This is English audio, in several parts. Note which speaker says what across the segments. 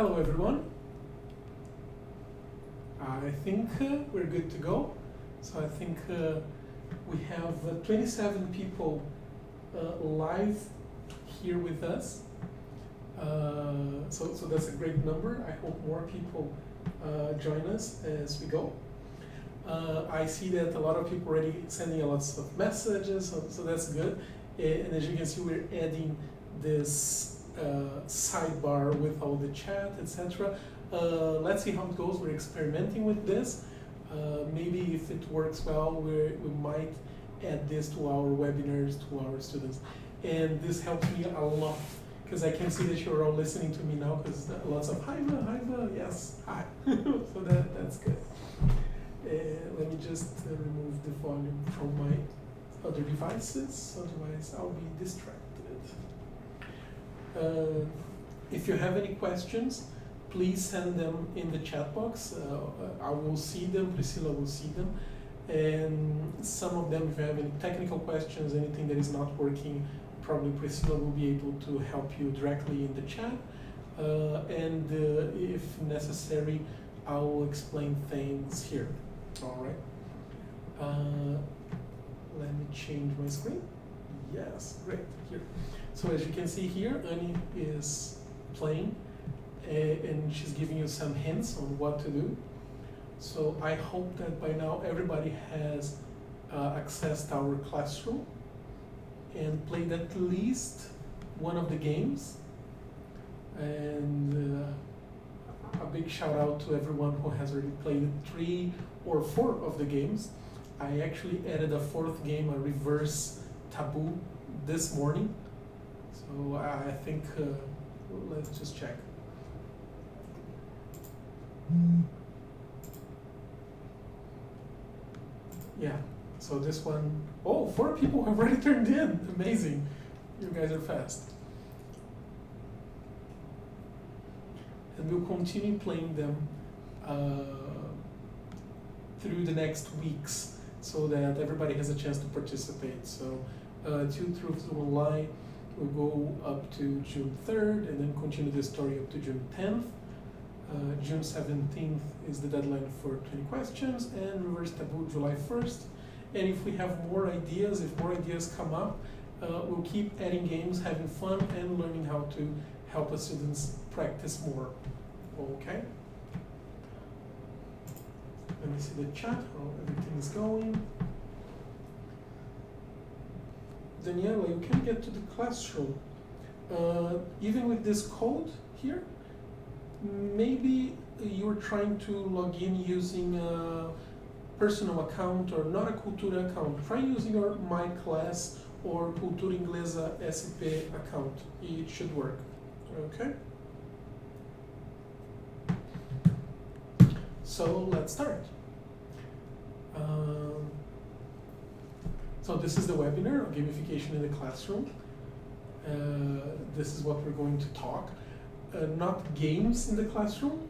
Speaker 1: Hello everyone. I think we're good to go. So I think we have 27 people live here with us. So that's a great number. I hope more people join us as we go. I see that a lot of people already sending lots of messages, so that's good. And as you can see, we're adding this sidebar with all the chat, etc. Let's see how it goes. We're experimenting with this. Maybe if it works well, we might add this to our webinars, to our students. And this helps me a lot, because I can see that you're all listening to me now, because lots of hi, yes, hi. So that's good. Let me just remove the volume from my other devices, otherwise I'll be distracted. If you have any questions, please send them in the chat box. I will see them, Priscilla will see them. And some of them, if you have any technical questions, anything that is not working, probably Priscilla will be able to help you directly in the chat. And if necessary, I will explain things here. All right. Let me change my screen. Yes, great, here. So as you can see here, Annie is playing and she's giving you some hints on what to do. So I hope that by now everybody has accessed our classroom and played at least one of the games. And a big shout out to everyone who has already played 3 or 4 of the games. I actually added a 4th game, a reverse taboo, this morning. So I think, let's just check. Yeah, so this one, oh, 4 people have already turned in. Amazing. You guys are fast. And we'll continue playing them through the next weeks so that everybody has a chance to participate. So 2 Truths Online will go up to June 3rd and then continue the story up to June 10th. June 17th is the deadline for 20 questions, and Reverse Taboo July 1st. And if we have more ideas, if more ideas come up, we'll keep adding games, having fun, and learning how to help the students practice more. Okay? Let me see the chat, how everything is going. Daniela, you can get to the classroom. Even with this code here, maybe you're trying to log in using a personal account or not a Cultura account. Try using your My Class or Cultura Inglesa SP account. It should work. Okay? So let's start. So this is the webinar on gamification in the classroom. This is what we're going to talk. Not games in the classroom,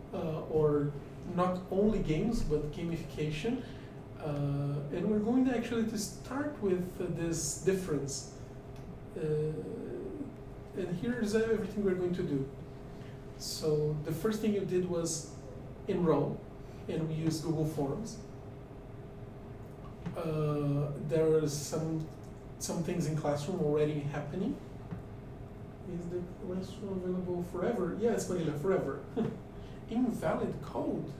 Speaker 1: or not only games, but gamification. And we're going to actually to start with this difference. And here's everything we're going to do. So the first thing you did was enroll, and we used Google Forms. There are some things in classroom already happening. Is the classroom available forever? Yes, Manila, forever. Invalid code.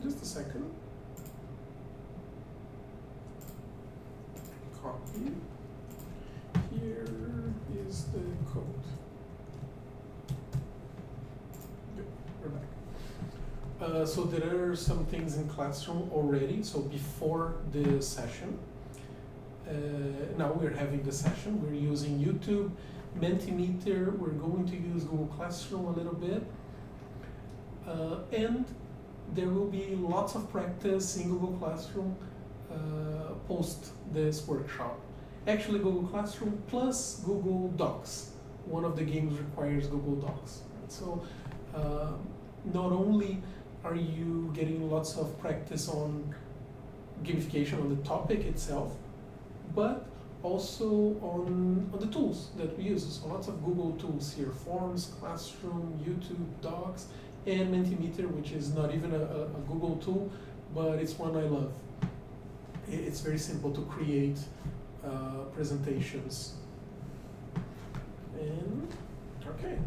Speaker 1: Just a second. Copy. Here is the code. Good, we're back. So there are some things in classroom already, so before the session. Now we're having the session, we're using YouTube, Mentimeter, we're going to use Google Classroom a little bit. And there will be lots of practice in Google Classroom post this workshop. Actually Google Classroom plus Google Docs. One of the games requires Google Docs. So not only are you getting lots of practice on gamification on the topic itself, but Also on the tools that we use. So lots of Google tools here, Forms, Classroom, YouTube, Docs, and Mentimeter, which is not even a Google tool, but it's one I love. It's very simple to create presentations. And okay,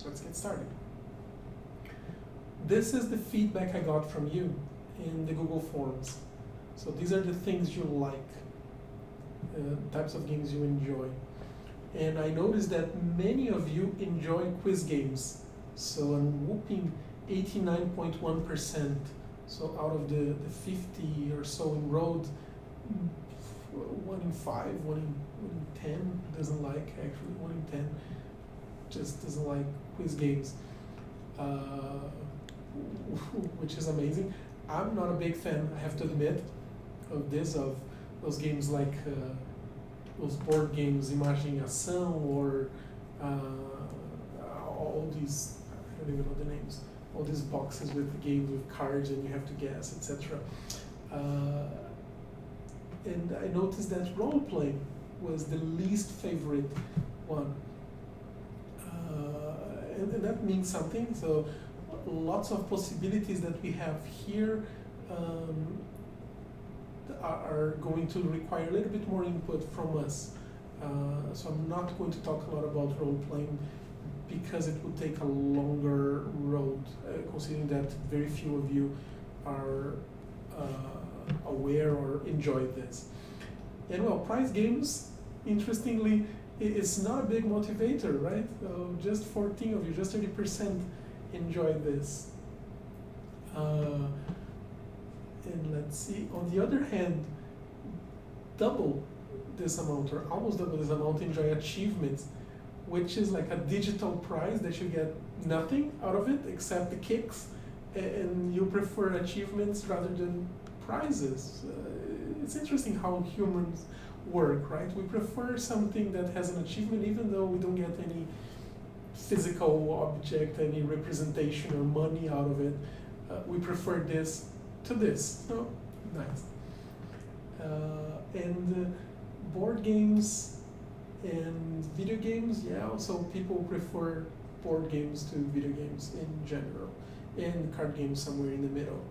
Speaker 1: let's get started. This is the feedback I got from you in the Google Forms. So these are the things you like, types of games you enjoy. And I noticed that many of you enjoy quiz games. So a whooping 89.1%. So out of the 50 or so enrolled, 1 in 5, 1 in 10 doesn't like, actually 1 in 10 just doesn't like quiz games, which is amazing. I'm not a big fan, I have to admit, of those games like those board games, Imagem e Ação, or all these, I don't even know the names, all these boxes with games with cards and you have to guess, etc. And I noticed that role-playing was the least favorite one. And that means something. So lots of possibilities that we have here are going to require a little bit more input from us. So I'm not going to talk a lot about role-playing because it would take a longer road, considering that very few of you are aware or enjoy this. And well, prize games, interestingly, it's not a big motivator, right? Just 14 of you, just 30% enjoy this. And let's see, on the other hand, double this amount, or almost double this amount, enjoy achievements, which is like a digital prize that you get nothing out of it except the kicks, and you prefer achievements rather than prizes. It's interesting how humans work, right? We prefer something that has an achievement even though we don't get any physical object, any representation or money out of it. We prefer this to this. So, nice. And board games and video games, yeah, also people prefer board games to video games in general, and card games somewhere in the middle.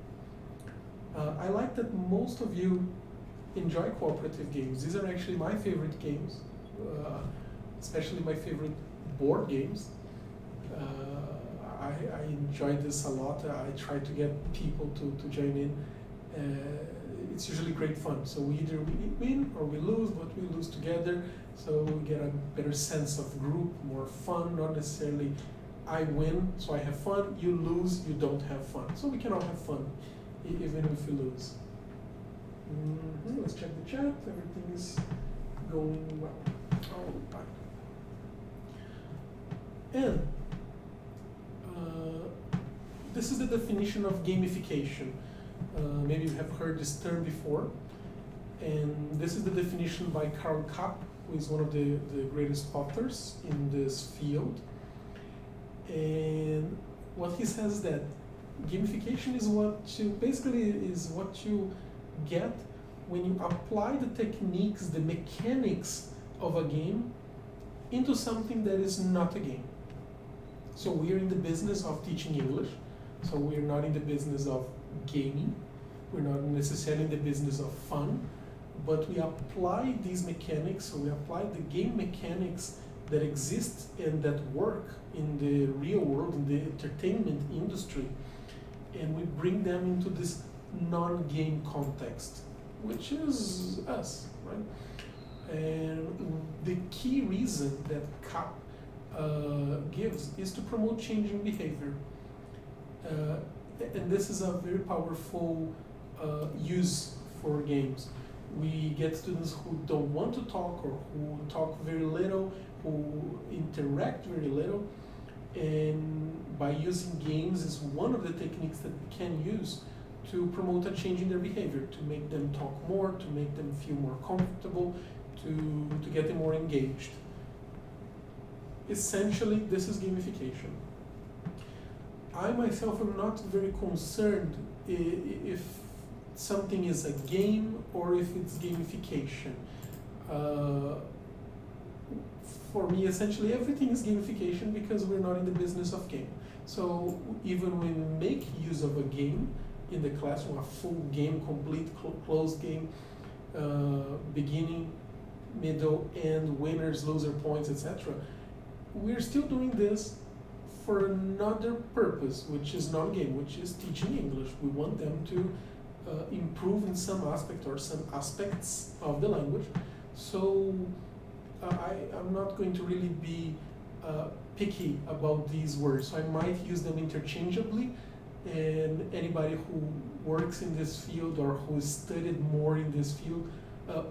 Speaker 1: I like that most of you enjoy cooperative games. These are actually my favorite games, especially my favorite board games. I enjoy this a lot. I try to get people to join in. It's usually great fun. So we either win or we lose, but we lose together. So we get a better sense of group, more fun, not necessarily I win, so I have fun, you lose, you don't have fun. So we can all have fun, even if we lose. Let's check the chat, everything is going well. All right. And this is the definition of gamification. Maybe you have heard this term before. And this is the definition by Karl Kapp, who is one of the greatest authors in this field. And what he says is that gamification is what you get when you apply the techniques, the mechanics of a game into something that is not a game. So we are in the business of teaching English, so we are not in the business of gaming, we're not necessarily in the business of fun, but we apply these mechanics, so we apply the game mechanics that exist and that work in the real world, in the entertainment industry, and we bring them into this non-game context, which is us, right? And the key reason that Kapp gives is to promote changing behavior. And this is a very powerful use for games. We get students who don't want to talk or who talk very little, who interact very little, and by using games is one of the techniques that we can use to promote a change in their behavior, to make them talk more, to make them feel more comfortable, to get them more engaged. Essentially, this is gamification. I myself am not very concerned if something is a game or if it's gamification. Uh, for me, essentially everything is gamification because we're not in the business of game. So even when we make use of a game in the classroom, a full game, complete closed game, beginning, middle, end, winners, loser points, etc. We're still doing this for another purpose, which is non-game, which is teaching English. We want them to improve in some aspect or some aspects of the language. So I'm not going to really be picky about these words. So I might use them interchangeably, and anybody who works in this field or who studied more in this field,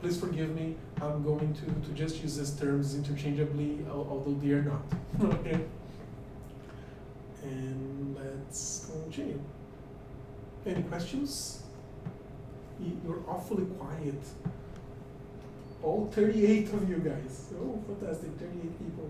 Speaker 1: please forgive me. I'm going to just use these terms interchangeably, although they are not. Okay. And let's continue. Any questions? You're awfully quiet. All 38 of you guys. Oh, fantastic, 38 people.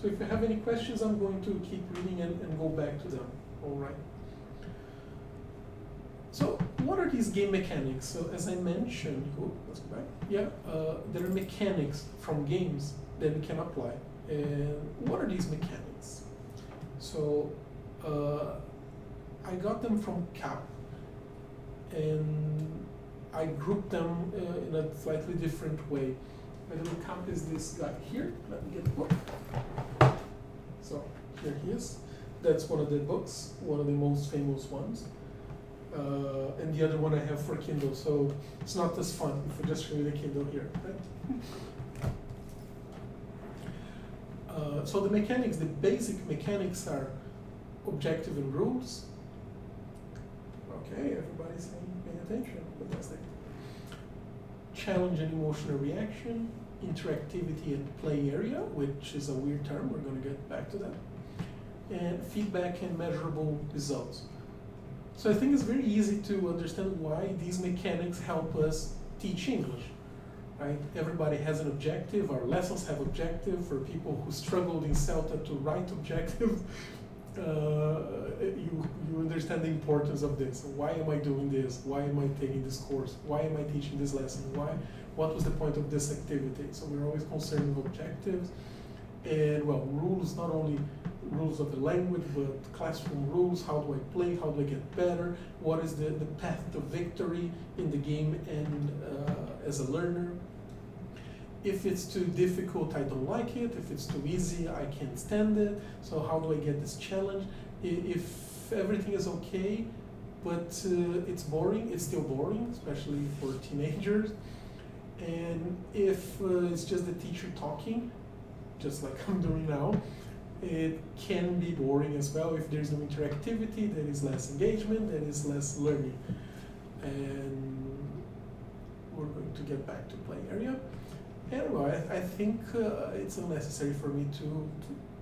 Speaker 1: So if you have any questions, I'm going to keep reading and go back to them. All right. So what are these game mechanics? So as I mentioned, let's go back. Yeah, there are mechanics from games that we can apply. And what are these mechanics? So I got them from CAP, and I grouped them in a slightly different way. My little CAP is this guy here. Let me get the book. So here he is. That's one of the books, one of the most famous ones. And the other one I have for Kindle, so it's not as fun if I just show you the Kindle here, right? So the mechanics, the basic mechanics are objective and rules. Okay, everybody's paying attention. Fantastic. Challenge and emotional reaction, interactivity and play area, which is a weird term, we're going to get back to that, and feedback and measurable results. So I think it's very easy to understand why these mechanics help us teach English, right? Everybody has an objective, our lessons have objective. For people who struggled in CELTA to write objectives, you understand the importance of this. Why am I doing this? Why am I taking this course? Why am I teaching this lesson? What was the point of this activity? So we're always concerned with objectives. And well, rules, not only rules of the language, but classroom rules. How do I play? How do I get better? What is the path to victory in the game and as a learner? If it's too difficult, I don't like it. If it's too easy, I can't stand it. So how do I get this challenge? If everything is okay, but it's boring, it's still boring, especially for teenagers. And if it's just the teacher talking, just like I'm doing now, it can be boring as well. If there's no interactivity, there is less engagement, there is less learning. And we're going to get back to play area. And well, I think it's unnecessary for me to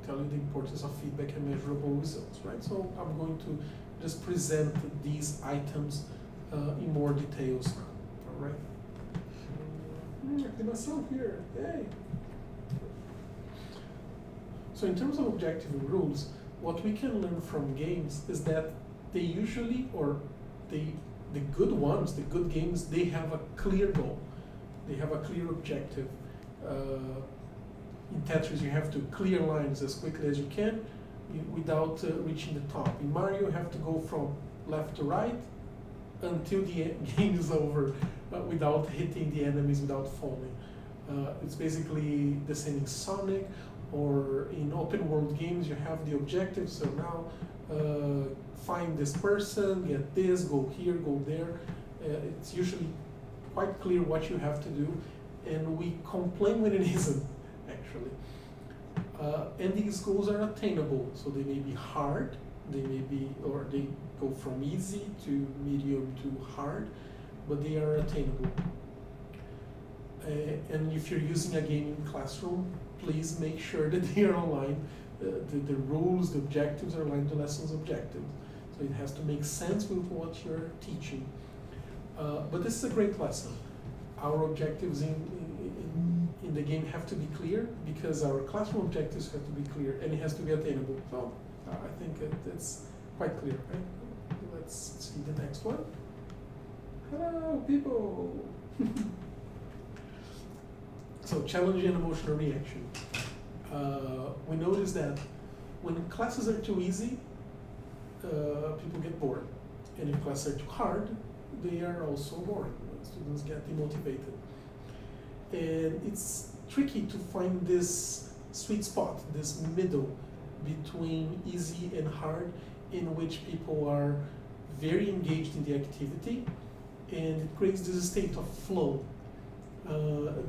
Speaker 1: tell you the importance of feedback and measurable results, right? So I'm going to just present these items in more details now, all right? Activação here, hey! So in terms of objective and rules, what we can learn from games is that they usually, or the good ones, the good games, they have a clear goal. They have a clear objective. In Tetris, you have to clear lines as quickly as you can without reaching the top. In Mario, you have to go from left to right until the game is over without hitting the enemies, without falling. It's basically the same in Sonic, or in open world games, you have the objective. So now find this person, get this, go here, go there. It's usually quite clear what you have to do, and we complain when it isn't, actually. And these goals are attainable, so they may be hard, they may be, or they go from easy to medium to hard, but they are attainable. And if you're using a game in classroom, please make sure that they are aligned. The rules, the objectives are aligned to lessons objectives. So it has to make sense with what you're teaching. But this is a great lesson. Our objectives in the game have to be clear, because our classroom objectives have to be clear, and it has to be attainable. So I think quite clear, right? Let's see the next one. Hello, people. So challenging and emotional reaction. We notice that when classes are too easy, people get bored. And if classes are too hard, they are also boring. Students get demotivated. And it's tricky to find this sweet spot, this middle between easy and hard, in which people are very engaged in the activity, and it creates this state of flow.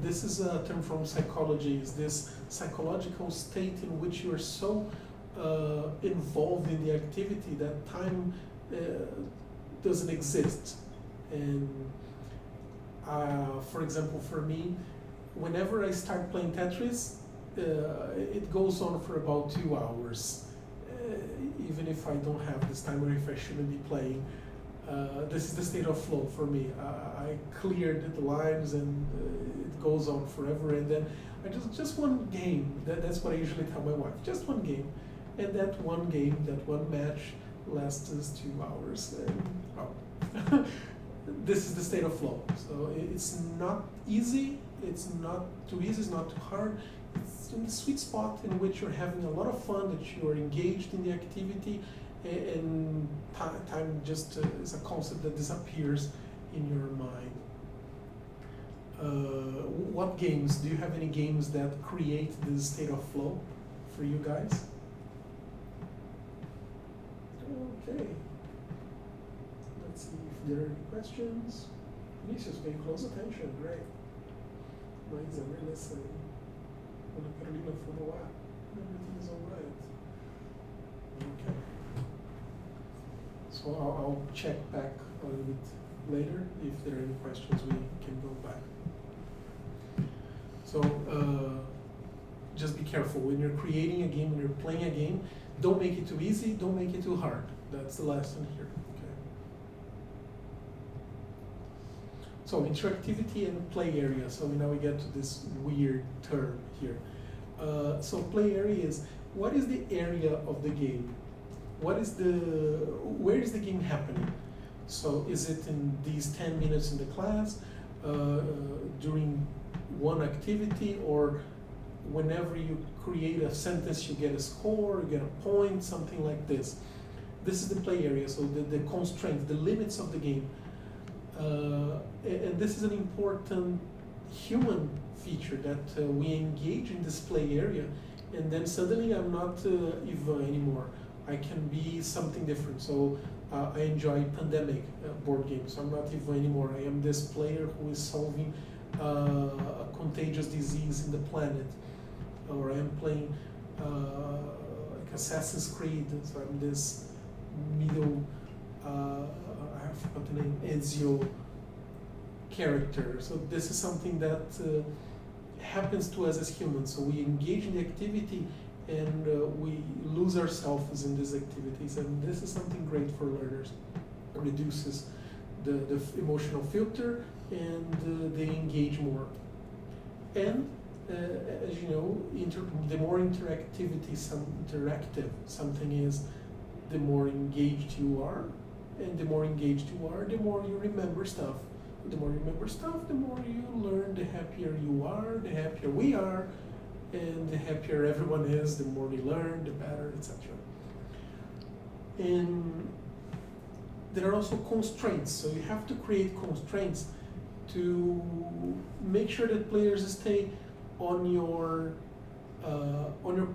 Speaker 1: This is a term from psychology, is this psychological state in which you are so involved in the activity that time doesn't exist. And for example, for me, whenever I start playing Tetris, it goes on for about 2 hours. Even if I don't have this time or if I shouldn't be playing. This is the state of flow for me. I cleared the lines and it goes on forever, and then I just one game. That's what I usually tell my wife. Just one game, and that one game, that one match lasts 2 hours. And, oh. This is the state of flow. So it's not easy. It's not too easy. It's not too hard. It's in the sweet spot in which you're having a lot of fun, that you're engaged in the activity, and time just is a concept that disappears in your mind. What games, do you have any games that create this state of flow for you guys? Okay. Let's see if there are any questions. Vinicius, paying close attention, great. Maísa, we're listening. Ana Carolina falou, everything is all right. Okay. So I'll check back a little bit later. If there are any questions, we can go back. So just be careful when you're creating a game, when you're playing a game. Don't make it too easy. Don't make it too hard. That's the lesson here. Okay. So interactivity and play area. So now we get to this weird term here. So play area is, what is the area of the game? Where is the game happening? So is it in these 10 minutes in the class, during one activity, or whenever you create a sentence you get a score, you get a point, something like this. This is the play area, so the constraints, the limits of the game. And this is an important human feature, that we engage in this play area, and then suddenly I'm not Eva anymore. I can be something different. So I enjoy pandemic board games. So I'm not Eva anymore. I am this player who is solving a contagious disease in the planet. Or I am playing like Assassin's Creed. So I'm this middle, I forgot the name, Ezio character. So this is something that happens to us as humans. So we engage in the activity, and we lose ourselves in these activities, and this is something great for learners. It reduces the emotional filter, and they engage more. And as you know, the more interactive something is, the more engaged you are, and the more engaged you are, the more you remember stuff. The more you remember stuff, the more you learn, the happier you are, the happier we are, and the happier everyone is, the more we learn, the better, etc. And there are also constraints, so you have to create constraints to make sure that players stay on your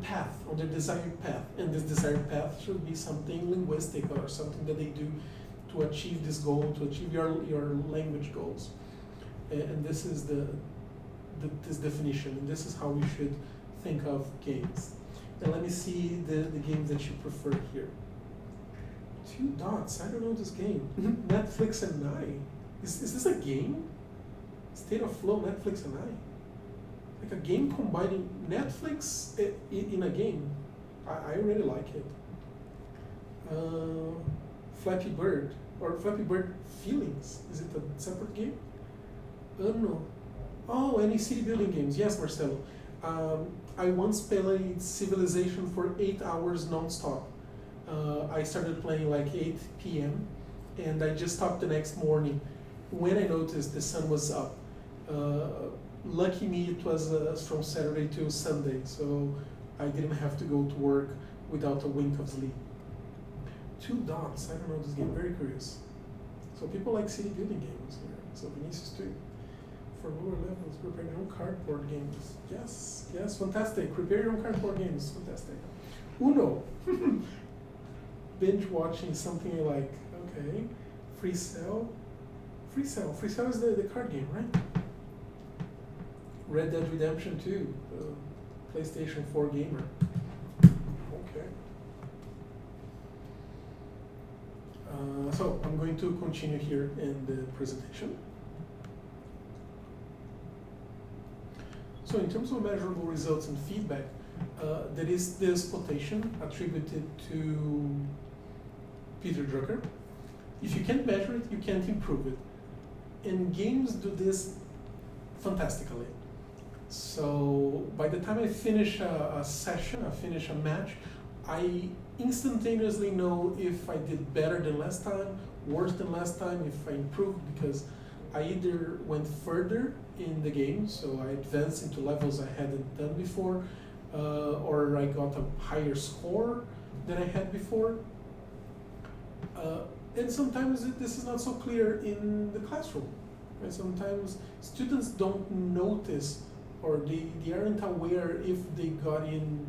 Speaker 1: path, on their desired path. And this desired path should be something linguistic or something that they do to achieve this goal, to achieve your language goals. And this is this definition, and this is how we should think of games. And let me see the games that you prefer here. 2 Dots, I don't know this game. Netflix and I. Is this a game? State of Flow, Netflix and I. Like a game combining Netflix in a game. I really like it. Flappy Bird, or Flappy Bird Feelings. Is it a separate game? No. Oh, any city building games. Yes, Marcelo. I once played Civilization for 8 hours non-stop. I started playing like 8 p.m. and I just stopped the next morning when I noticed the sun was up. Lucky me, it was from Saturday to Sunday, so I didn't have to go to work without a wink of sleep. 2 dots, I don't know this game, very curious. So people like city building games here. So Vinicius too. For lower levels, prepare your own cardboard games. Yes, yes, fantastic. Prepare your own cardboard games, fantastic. Uno. Binge watching something you like, okay. Free Cell. Free Cell is the card game, right? Red Dead Redemption 2, PlayStation 4 gamer. Okay. So I'm going to continue here in the presentation. So in terms of measurable results and feedback, there is this quotation attributed to Peter Drucker. If you can't measure it, you can't improve it. And games do this fantastically. So by the time I finish a session, I finish a match, I instantaneously know if I did better than last time, worse than last time, if I improved, because I either went further in the game, so I advanced into levels I hadn't done before, or I got a higher score than I had before. And sometimes this is not so clear in the classroom. Right? Sometimes students don't notice, or they aren't aware if they got in,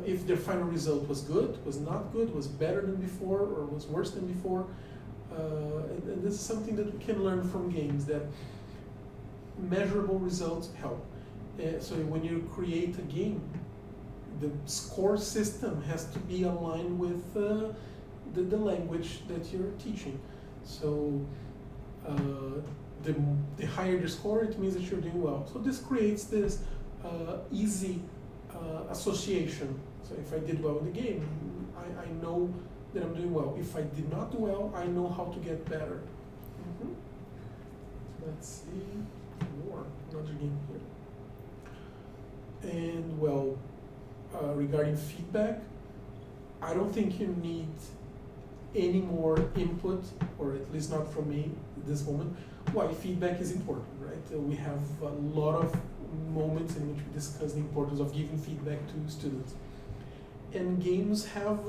Speaker 1: if their final result was good, was not good, was better than before, or was worse than before. And this is something that we can learn from games, that measurable results help. So when you create a game, the score system has to be aligned with the language that you're teaching. So the higher the score, it means that you're doing well. So this creates this easy association. So if I did well in the game, I know that I'm doing well. If I did not do well, I know how to get better. Mm-hmm. Let's see more, another game here. And well, regarding feedback, I don't think you need any more input, or at least not from me at this moment. Why? Feedback is important, right? We have a lot of moments in which we discuss the importance of giving feedback to students. And games have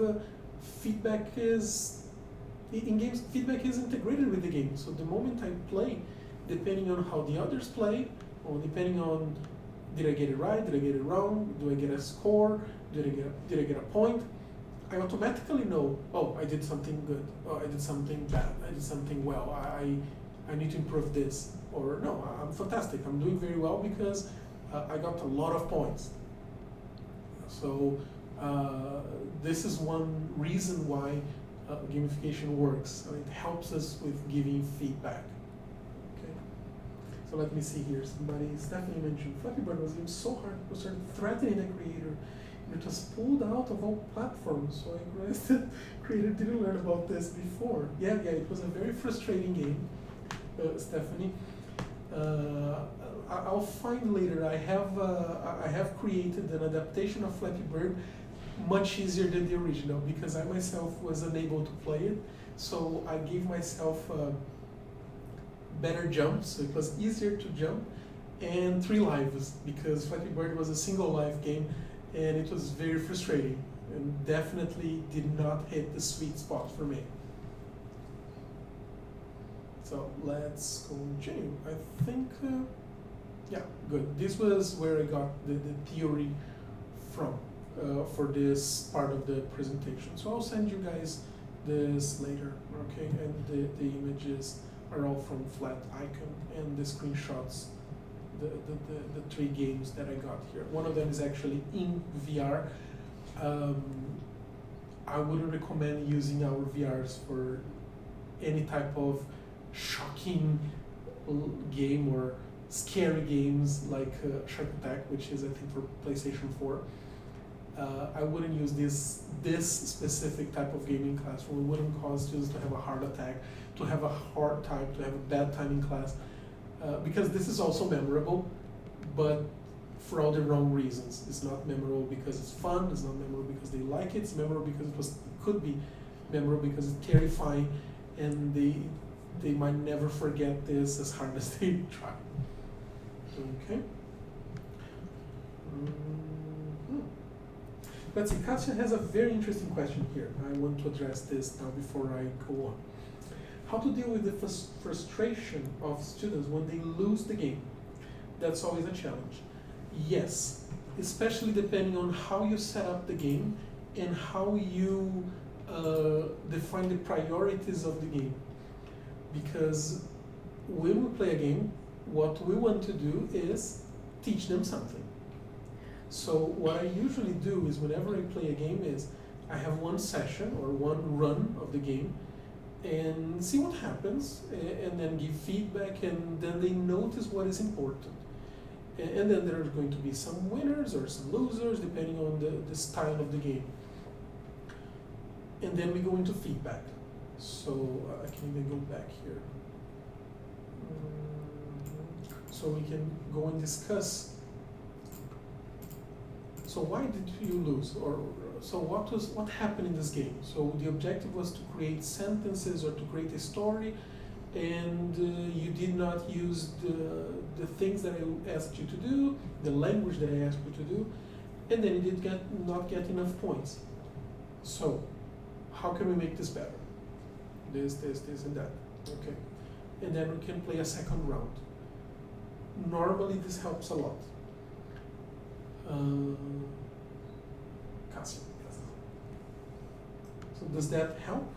Speaker 1: feedback is integrated with the game. So the moment I play, depending on how the others play, or depending on did I get it right, did I get it wrong, do I get a score, did I get a point, I automatically know, oh, I did something good, oh, I did something bad, I did something well, I need to improve this, or no, I'm fantastic, I'm doing very well because I got a lot of points. So this is one reason why gamification works. So it helps us with giving feedback. Okay. So let me see here. Stephanie mentioned Flappy Bird was so hard to start threatening the creator. It was pulled out of all platforms. So I realized that creator didn't learn about this before. Yeah, it was a very frustrating game, Stephanie. I'll find later. I have created an adaptation of Flappy Bird, much easier than the original, because I myself was unable to play it. So I gave myself better jumps, so it was easier to jump, and 3 lives, because Flappy Bird was a single life game, and it was very frustrating, and definitely did not hit the sweet spot for me. So let's continue. I think, yeah, good. This was where I got the theory from for this part of the presentation. So I'll send you guys this later, okay? And the images are all from Flat Icon, and the screenshots, the 3 games that I got here. One of them is actually in VR. I wouldn't recommend using our VRs for any type of shocking game or scary games like Shark Attack, which is I think for PlayStation 4. I wouldn't use this specific type of game in classroom. It wouldn't cause students to have a heart attack, to have a hard time, to have a bad time in class, because this is also memorable, but for all the wrong reasons. It's not memorable because it's fun, it's not memorable because they like it, it's memorable because it could be memorable because it's terrifying, and they might never forget this as hard as they try. Okay. Let's see, Kasia has a very interesting question here. I want to address this now before I go on. How to deal with the frustration of students when they lose the game? That's always a challenge. Yes, especially depending on how you set up the game and how you define the priorities of the game. Because when we play a game, what we want to do is teach them something. So what I usually do is whenever I play a game is I have one session or one run of the game and see what happens and then give feedback, and then they notice what is important. And then there are going to be some winners or some losers depending on the style of the game. And then we go into feedback. So I can even go back here. So we can go and discuss. So why did you lose? Or so what happened in this game? So the objective was to create sentences or to create a story, and you did not use the things that I asked you to do, the language that I asked you to do, and then you did not get enough points. So how can we make this better? This, and that. Okay. And then we can play a second round. Normally this helps a lot. Cassie. So does that help?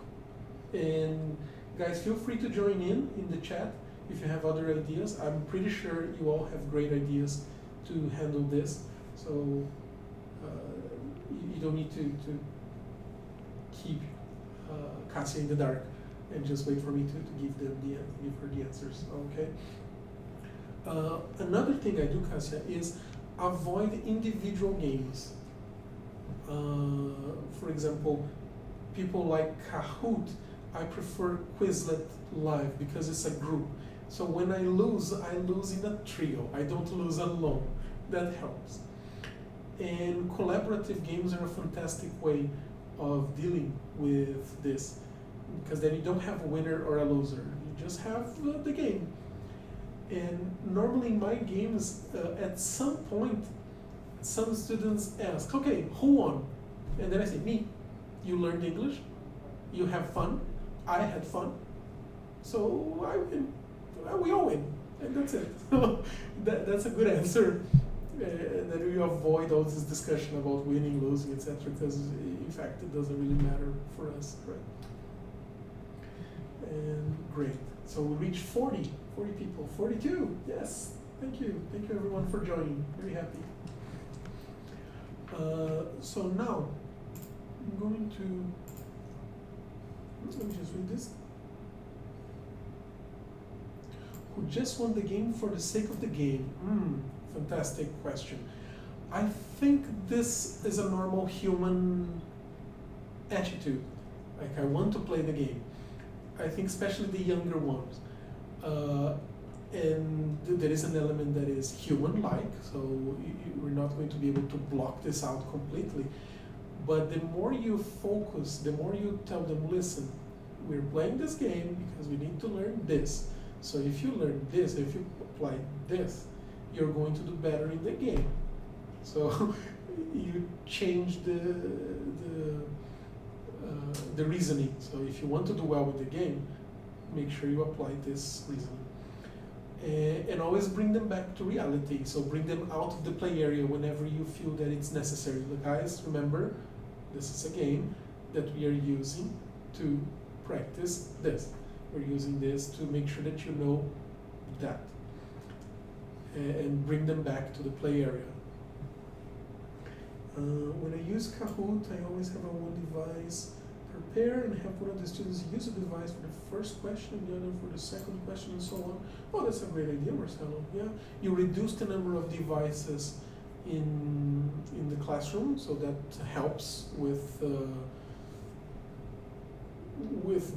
Speaker 1: And guys, feel free to join in the chat if you have other ideas. I'm pretty sure you all have great ideas to handle this. So you don't need to keep Cassie in the dark and just wait for me to give her the answers. Okay. Another thing I do, Cassia, is avoid individual games. For example, people like Kahoot, I prefer Quizlet Live because it's a group. So when I lose in a trio. I don't lose alone. That helps. And collaborative games are a fantastic way of dealing with this, because then you don't have a winner or a loser. You just have the game. And normally in my games, at some point, some students ask, okay, who won? And then I say, me. You learned English, you have fun, I had fun, so I win. We all win, and that's it. That's a good answer. And then we avoid all this discussion about winning, losing, etc., because in fact it doesn't really matter for us, right? And great. So we reached 40 people, 42, yes. Thank you everyone for joining, very happy. So now, I'm going to, let me just read this. Who just won the game for the sake of the game? Fantastic question. I think this is a normal human attitude. Like, I want to play the game. I think especially the younger ones. And there is an element that is human-like, so we're not going to be able to block this out completely. But the more you focus, the more you tell them, listen, we're playing this game because we need to learn this. So if you learn this, if you apply this, you're going to do better in the game. So you change the reasoning. So if you want to do well with the game, make sure you apply this reasoning. And always bring them back to reality. So bring them out of the play area whenever you feel that it's necessary. But guys, remember, this is a game that we are using to practice this. We're using this to make sure that you know that. And bring them back to the play area. When I use Kahoot, I always have a one device prepared and have one of the students use a device for the first question, the other for the second question, and so on. Oh, that's a great idea, Marcelo. Yeah, you reduce the number of devices in the classroom, so that helps with the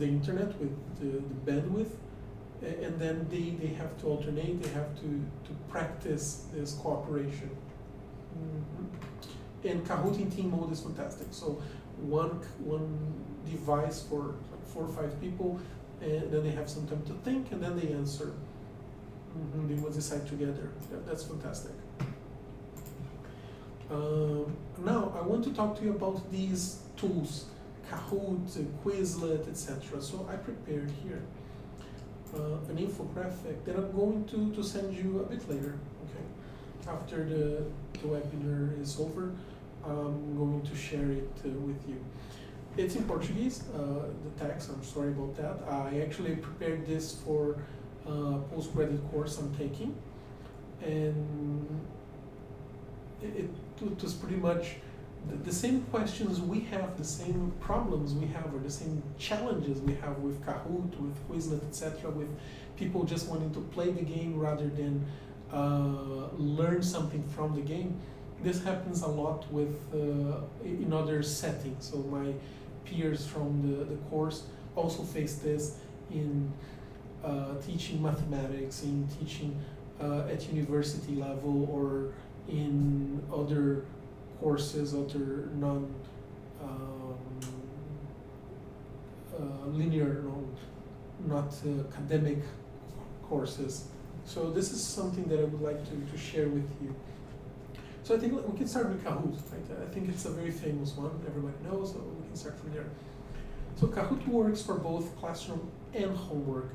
Speaker 1: internet, with the bandwidth, and then they have to alternate. They have to practice this cooperation And Kahoot in team mode is fantastic. So one device for like 4 or 5 people, and then they have some time to think, and then they answer. They will decide together. That's fantastic. Now I want to talk to you about these tools, Kahoot, Quizlet, etc. So I prepared here an infographic that I'm going to send you a bit later. Okay, after the webinar is over, I'm going to share it with you. It's in Portuguese, the text. I'm sorry about that. I actually prepared this for a postgraduate course I'm taking, and it was pretty much the same questions we have, the same problems we have, or the same challenges we have with Kahoot, with Quizlet, etc., with people just wanting to play the game rather than learn something from the game. This happens a lot with in other settings. So my peers from the course also face this in teaching mathematics, in teaching at university level, or in other courses, other linear, not academic courses. So this is something that I would like to share with you. So I think we can start with Kahoot. Right? I think it's a very famous one, everybody knows, so we can start from there. So Kahoot works for both classroom and homework.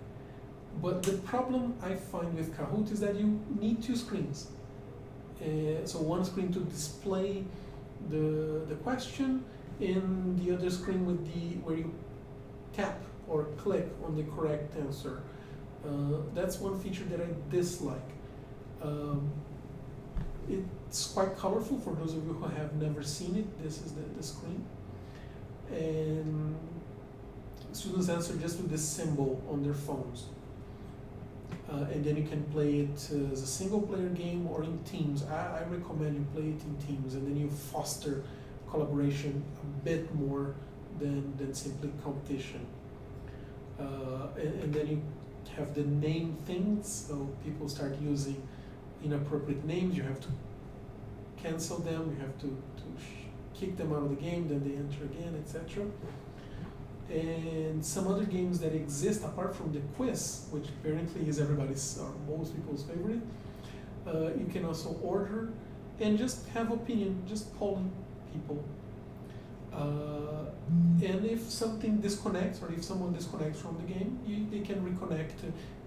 Speaker 1: But the problem I find with Kahoot is that you need 2 screens. So one screen to display the question, and the other screen with where you tap or click on the correct answer. That's one feature that I dislike. It's quite colorful for those of you who have never seen it. This is the screen. And students answer just with this symbol on their phones. And then you can play it as a single player game or in teams. I recommend you play it in teams, and then you foster collaboration a bit more than simply competition. And then you have the name things, so people start using inappropriate names. You have to cancel them, you have to kick them out of the game, then they enter again, etc. And some other games that exist apart from the quiz, which apparently is everybody's or most people's favorite, you can also order and just have opinion, just polling people. And if something disconnects, or if someone disconnects from the game, they can reconnect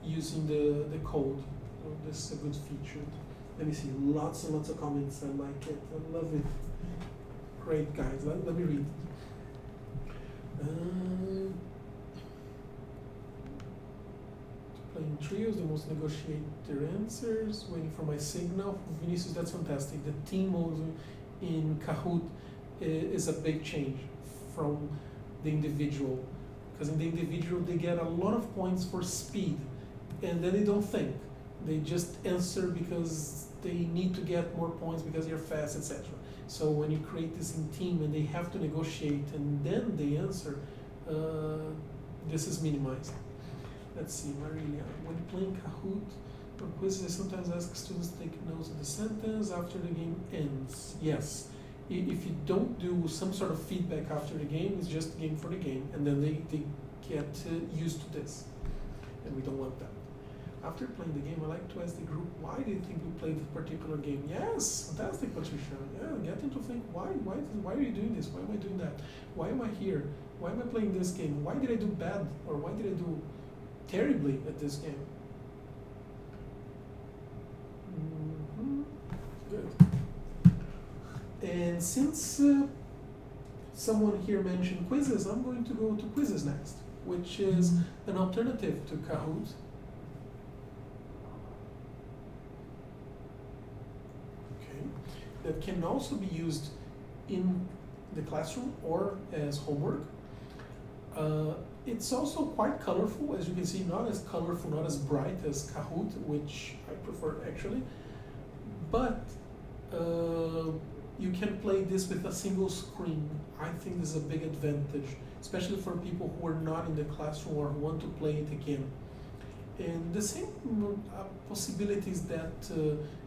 Speaker 1: using the code. So this is a good feature. Let me see, lots and lots of comments. I like it, I love it. Great, guys. Let me read. Playing trios, the most negotiate their answers, waiting for my signal. Vinicius, that's fantastic. The team mode in Kahoot is a big change from the individual. Because in the individual, they get a lot of points for speed, and then they don't think. They just answer because they need to get more points because they're fast, etc. So when you create this in team and they have to negotiate and then they answer, this is minimized. Let's see, Marilia. When playing Kahoot or Quizizz, I sometimes ask students to take notes of the sentence after the game ends. Yes. If you don't do some sort of feedback after the game, it's just game for the game, and then they get used to this, and we don't want that. After playing the game, I like to ask the group, why do you think we played this particular game? Yes, fantastic, Patricia. Yeah, get them to think, why are you doing this? Why am I doing that? Why am I here? Why am I playing this game? Why did I do bad? Or why did I do terribly at this game? Good. And since someone here mentioned Quizizz, I'm going to go to Quizizz next, which is an alternative to Kahoot. That can also be used in the classroom or as homework. It's also quite colorful, as you can see, not as colorful, not as bright as Kahoot, which I prefer actually, but you can play this with a single screen. I think this is a big advantage, especially for people who are not in the classroom or who want to play it again. And the same possibilities that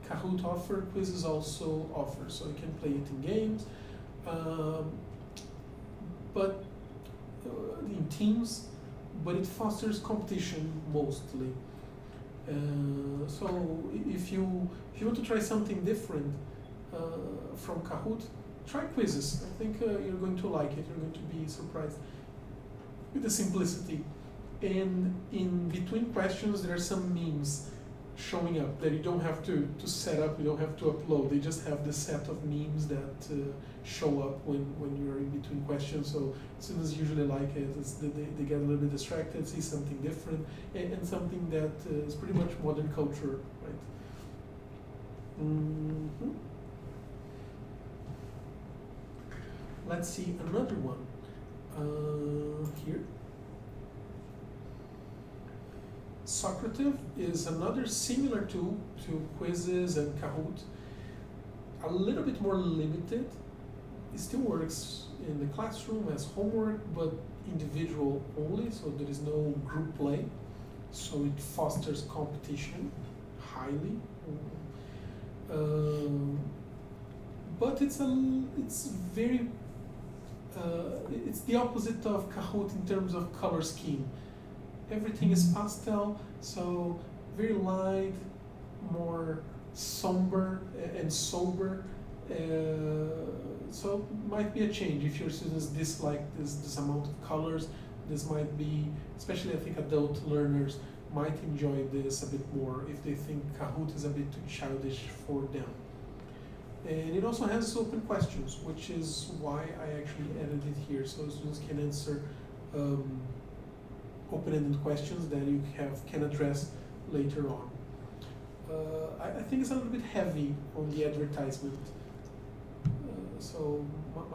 Speaker 1: Kahoot offer, Quizizz also offers. So you can play it in games, but in teams, but it fosters competition mostly. So if you want to try something different from Kahoot, try Quizizz. I think you're going to like it. You're going to be surprised with the simplicity. And in between questions, there are some memes showing up that you don't have to set up, you don't have to upload. They just have the set of memes that show up when you're in between questions. So students usually like it. They get a little bit distracted, see something different, and something that is pretty much modern culture, right? Mm-hmm. Let's see another one here. Socrative is another similar tool to Quizizz and Kahoot, a little bit more limited. It still works in the classroom as homework, but individual only, so there is no group play. So it fosters competition highly. But it's very, it's the opposite of Kahoot in terms of color scheme. Everything is pastel, so very light, more somber and sober. So might be a change if your students dislike this amount of colors. This might be, especially I think adult learners might enjoy this a bit more if they think Kahoot is a bit too childish for them. And it also has open questions, which is why I actually added it here, so students can answer open-ended questions that you can address later on. I think it's a little bit heavy on the advertisement, so might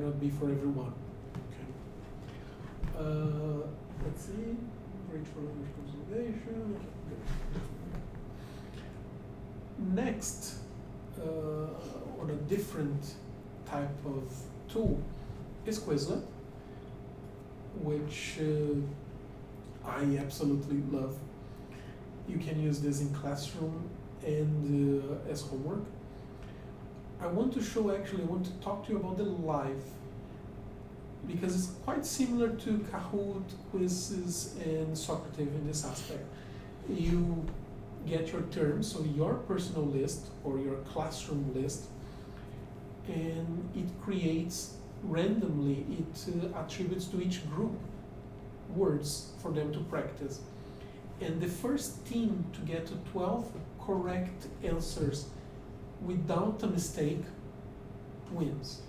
Speaker 1: not be for everyone. Okay. Let's see. Great for language consolidation. Next, on a different type of tool is Quizlet, which I absolutely love. You can use this in classroom and as homework. I want to talk to you about the live, because it's quite similar to Kahoot, Quizizz, and Socrative in this aspect. You get your terms, so your personal list or your classroom list, and it creates randomly, it attributes to each group words for them to practice. And the first team to get to 12 correct answers without a mistake wins.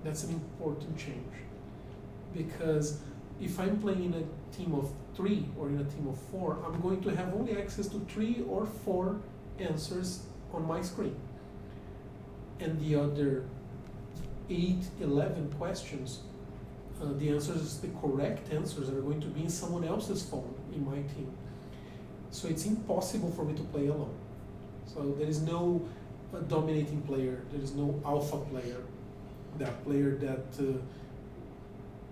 Speaker 1: That's an important change, because if I'm playing in a team of 3 or in a team of 4, I'm going to have only access to 3 or 4 answers on my screen. And the other 8, 11 questions, the answers, the correct answers are going to be in someone else's phone in my team. So it's impossible for me to play alone. So there is no dominating player, there is no alpha player, that player that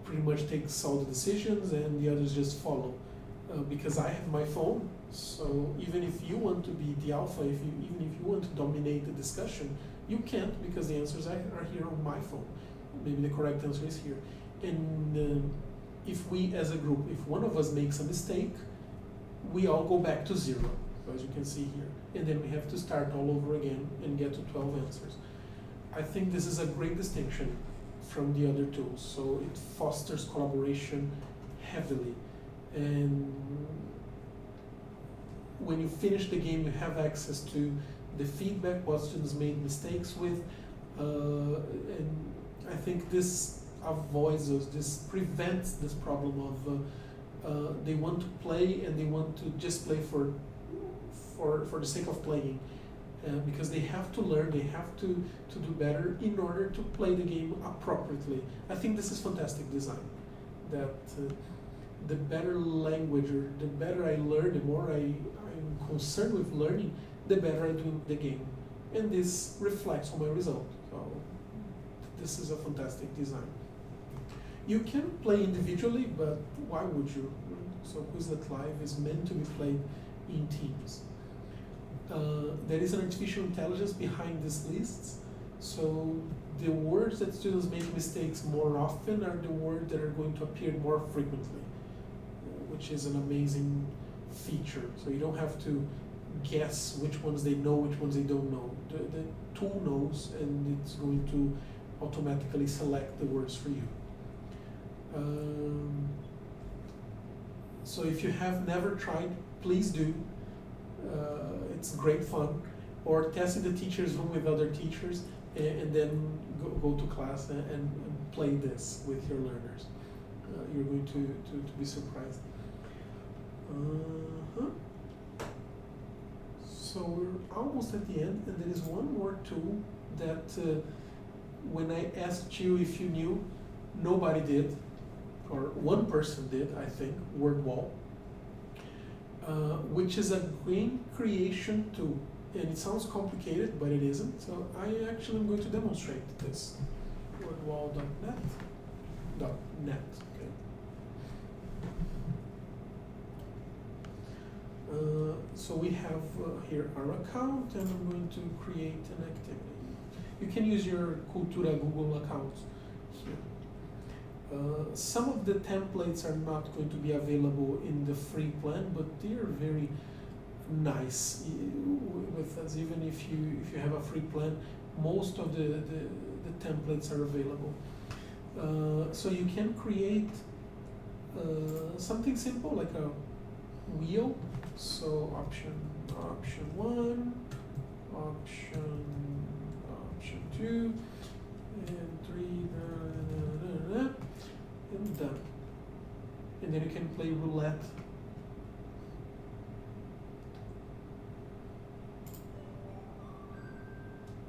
Speaker 1: pretty much takes all the decisions and the others just follow. Because I have my phone, so even if you want to be the alpha, even if you want to dominate the discussion, you can't, because the answers are here on my phone. Maybe the correct answer is here. And if we as a group, if one of us makes a mistake, we all go back to 0, as you can see here. And then we have to start all over again and get to 12 answers. I think this is a great distinction from the other tools. So it fosters collaboration heavily. And when you finish the game, you have access to the feedback, what students made mistakes with, and I think this avoids those, this prevents this problem of they want to play and they want to just play for the sake of playing, because they have to learn, they have to do better in order to play the game appropriately. I think this is fantastic design, that the better language, or the better I learn, the more I'm concerned with learning, the better I do the game. And this reflects on my result. So this is a fantastic design. You can play individually, but why would you? So Quizlet Live is meant to be played in teams. There is an artificial intelligence behind these lists, so the words that students make mistakes more often are the words that are going to appear more frequently, which is an amazing feature. So you don't have to guess which ones they know, which ones they don't know. The tool knows, and it's going to automatically select the words for you. So if you have never tried, please do. It's great fun. Or test in the teacher's room with other teachers, and then go to class and play this with your learners. You're going to be surprised. So we're almost at the end, and there is one more tool that when I asked you if you knew, nobody did, or one person did, I think, Wordwall, which is a game creation tool. And it sounds complicated, but it isn't. So I actually am going to demonstrate this. Wordwall.net. .net. Okay. So we have here our account, and I'm going to create an activity. You can use your Cultura Google account here. Some of the templates are not going to be available in the free plan, but they are very nice with us. Even if you have a free plan, most of the templates are available. So you can create something simple like a wheel. So option 1, option 2, and 3, and done. And then you can play roulette.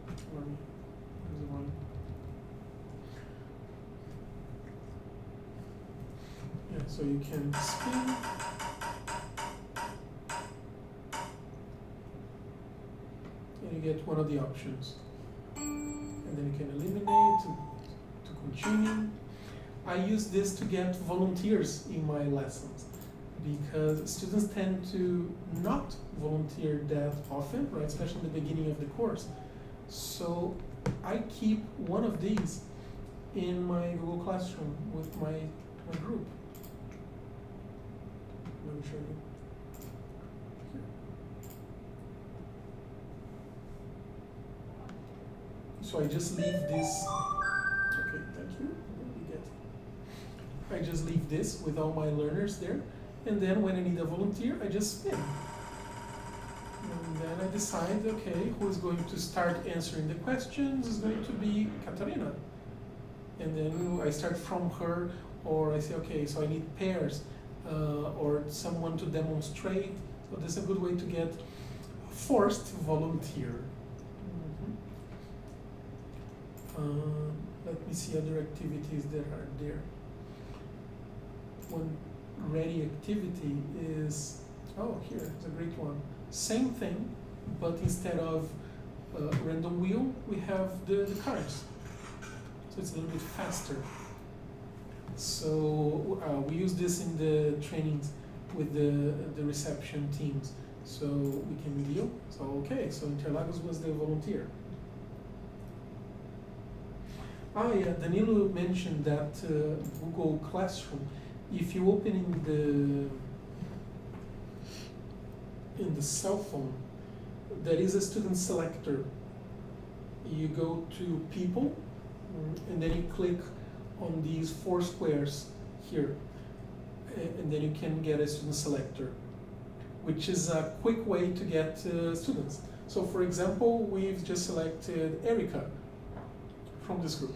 Speaker 1: There's one. Yeah, so you can spin. And you get one of the options. And then you can eliminate to continue. I use this to get volunteers in my lessons, because students tend to not volunteer that often, right? Especially in the beginning of the course. So I keep one of these in my Google Classroom with my group. Let me show you. So I just leave this. Okay, thank you. I just leave this with all my learners there, and then when I need a volunteer, I just spin. And then I decide, okay, who is going to start answering the questions is going to be Katarina. And then I start from her, or I say, okay, so I need pairs, or someone to demonstrate. So this is a good way to get forced volunteer. Let me see other activities that are there. One ready activity is, oh, here, it's a great one. Same thing, but instead of random wheel, we have the cards. So it's a little bit faster. So we use this in the trainings with the reception teams. So we can review. So okay, so Interlagos was the volunteer. Yeah, Danilo mentioned that Google Classroom, if you open in the cell phone, there is a student selector. You go to people, and then you click on these 4 squares here, and then you can get a student selector, which is a quick way to get students. So for example, we've just selected Erica from this group,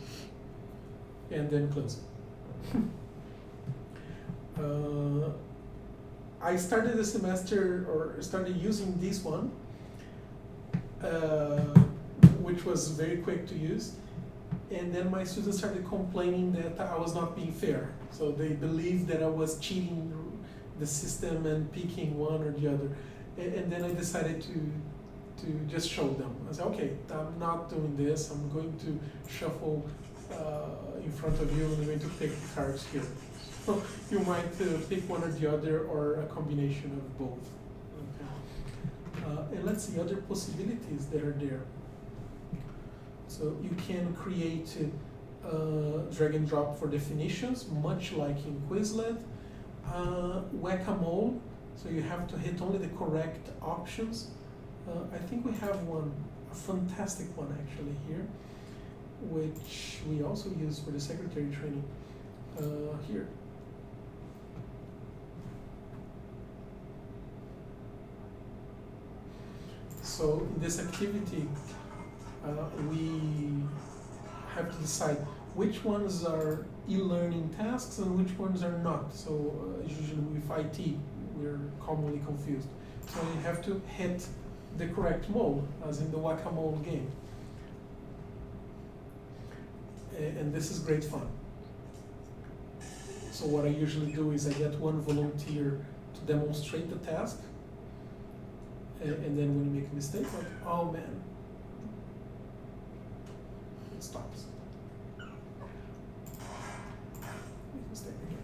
Speaker 1: and then close it. I started the semester, or started using this one, which was very quick to use, and then my students started complaining that I was not being fair. So they believed that I was cheating the system and picking one or the other, and then I decided to just show them. I said, okay, I'm not doing this. I'm going to shuffle in front of you and you're going to pick the cards here. So you might pick one or the other or a combination of both. Okay. And let's see other possibilities that are there. So you can create drag and drop for definitions, much like in Quizlet. Whack-a-mole, so you have to hit only the correct options. I think we have one, a fantastic one actually here, which we also use for the secretary training here. So in this activity, we have to decide which ones are e-learning tasks and which ones are not. So usually with IT, we're commonly confused. So you have to hit the correct mode, as in the whack-a-mole game. And this is great fun. So what I usually do is I get one volunteer to demonstrate the task, and then when you make a mistake, like, oh man, it stops. Make mistake again.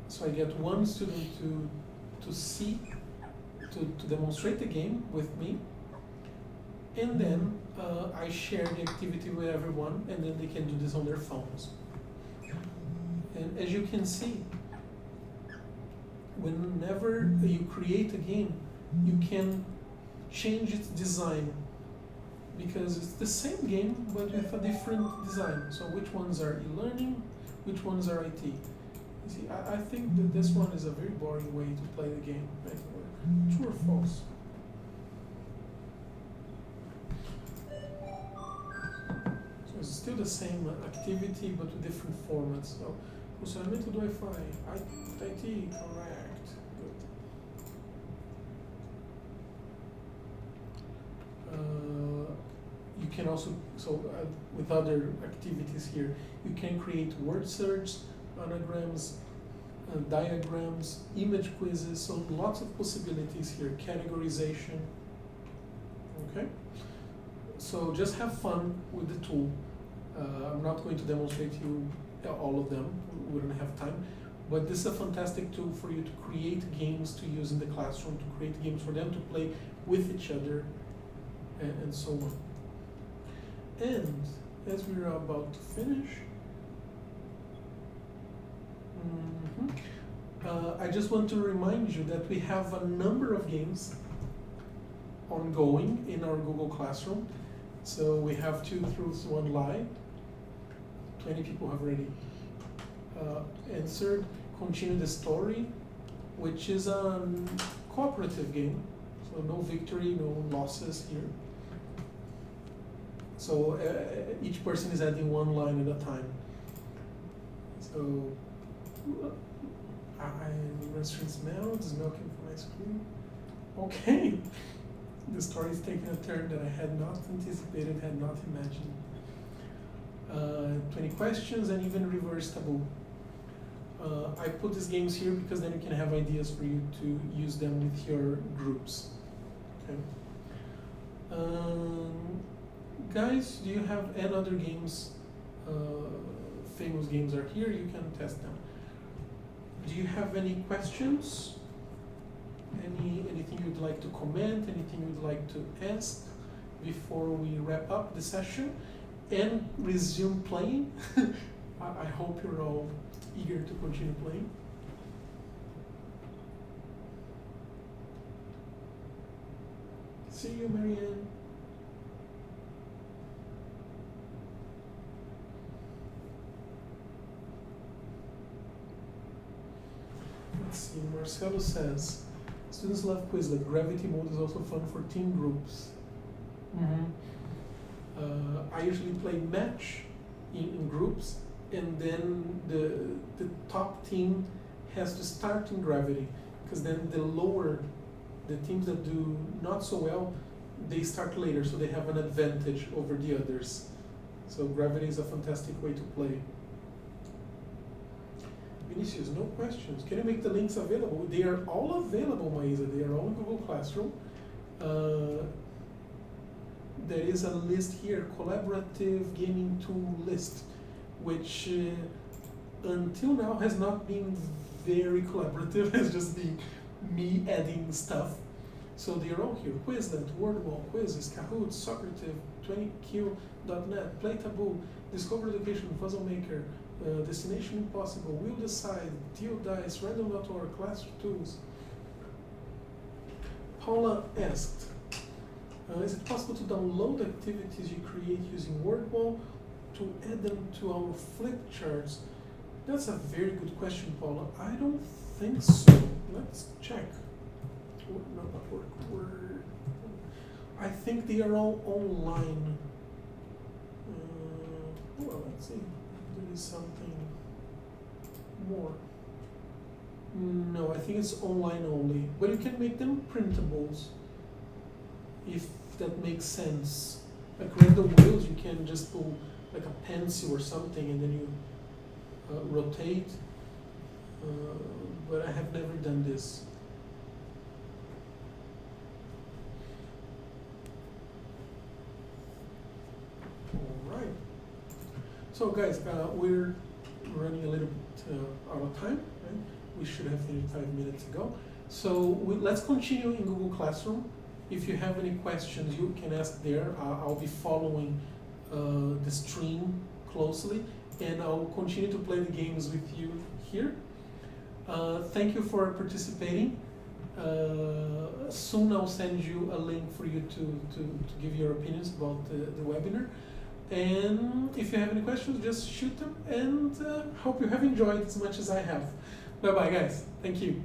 Speaker 1: So I get one student to see, to demonstrate the game with me, and then I share the activity with everyone, and then they can do this on their phones. And as you can see, whenever you create a game, you can change its design, because it's the same game but with a different design. So which ones are e-learning, which ones are IT. You see, I think that this one is a very boring way to play the game. Right? True or false? So it's still the same activity but with different formats. So funcionamento do Wi-Fi, IT, correct. Good. You can also, with other activities here, you can create word search, anagrams, diagrams, image quizzes, so lots of possibilities here, categorization, okay? So just have fun with the tool. I'm not going to demonstrate you all of them, we don't have time, but this is a fantastic tool for you to create games to use in the classroom, to create games for them to play with each other, and so on. And as we're about to finish, I just want to remind you that we have a number of games ongoing in our Google Classroom. So we have 2 Truths, 1 Lie. 20 people have already answered. Continue the Story, which is a cooperative game. So no victory, no losses here. So each person is adding 1 line at a time. So I'm answering smell, it's milking from ice cream. Okay, the story is taking a turn that I had not anticipated, had not imagined. 20 questions and even reverse taboo. I put these games here because then you can have ideas for you to use them with your groups. Okay. Guys, do you have any other games? Famous games are here, you can test them. Do you have any questions? Anything you'd like to comment? Anything you'd like to ask before we wrap up the session and resume playing? I hope you're all eager to continue playing. See you, Marianne. Let's see, Marcelo says, students love Quizlet. Gravity mode is also fun for team groups. I usually play match in groups, and then the top team has to start in gravity, because then the teams that do not so well, they start later, so they have an advantage over the others. So gravity is a fantastic way to play. Vinicius, no questions. Can you make the links available? They are all available, Maisa. They are all in Google Classroom. there is a list here, collaborative gaming tool list, which until now has not been very collaborative. It's just been me adding stuff. So they're all here: Quizlet, Wordwall, Quizizz, Kahoot, Socrative, 20Q.net, Play Taboo, Discover Education, Puzzle Maker, Destination Impossible, Will Decide, Deal Dice, Random.org, Class Tools. Paula asked, is it possible to download activities you create using Wordwall to add them to our flip charts? That's a very good question, Paula. I don't think so. Let's check. No, not Word. I think they are all online. Well, let's see. There is something more. No, I think it's online only. But you can make them printables, if that makes sense. Like random wheels, you can just pull like a pencil or something, and then you rotate. But I have never done this. All right. So guys, we're running a little bit out of time, right? We should have 35 minutes ago. So let's continue in Google Classroom. If you have any questions, you can ask there. I'll be following the stream closely, and I'll continue to play the games with you here. Thank you for participating. Soon I'll send you a link for you to give your opinions about the webinar. And if you have any questions, just shoot them, and hope you have enjoyed as much as I have. Bye bye guys, thank you.